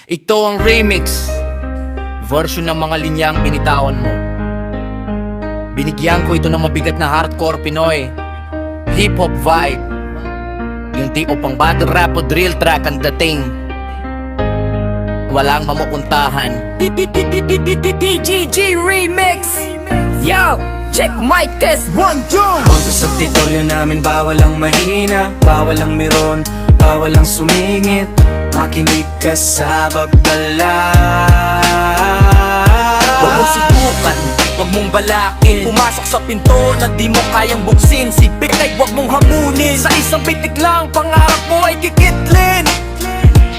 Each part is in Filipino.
Ito ang remix version ng mga linyang binitawan mo. Binigyan ko ito ng mabigat na hardcore Pinoy hip-hop vibe. Yung tipo pang battle rap o drill track ang dating. Walang mamupuntahan. DGG Remix. Yo, check mic test 1, 2. Punto sa teritoryo namin, bawal ang mahina, bawal ang meron, bawal ang sumingit. Makinig ka sa babala. Huwag mong subukan, huwag mong balakin. Pumasok sa pinto na di mo kayang buksin. Sipik ay huwag mong hamunin. Sa isang bitik lang, pangarap mo ay kikitlin.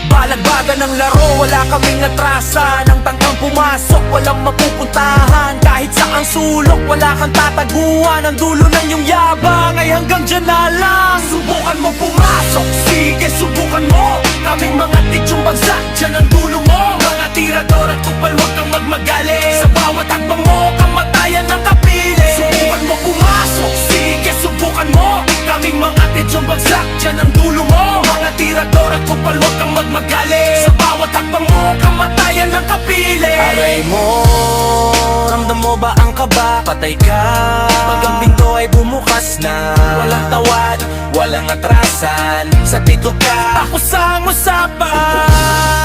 Balagbaga ng laro, wala kaming atrasan. Ang tangkang pumasok, walang mapupuntahan. Kahit saang sulok, wala kang tataguan. Ang dulo ng iyong yabang ay hanggang dyan na lang. Subukan mo pumasok, sige subukan mo. Kaming mga tityong bagsak, dyan ang dulo mo. Mga tirador at kupal, huwag kang magmagaling. Sa bawat hakbang mo, kamatayan ng kapili. Subukan mo pumasok, sige subukan mo. Kaming mga tityong bagsak, dyan ang dulo mo. Mga tirador at kupal, huwag kang magmagaling. Sa bawat hakbang mo, kamatayan ng kapili. Aray mo, ramdam mo ba ang kaba? Patay ka pag ang pinto ay bumukas na. Walang tawad, walang atrasan. Sa pito ka, Ako sa usapan.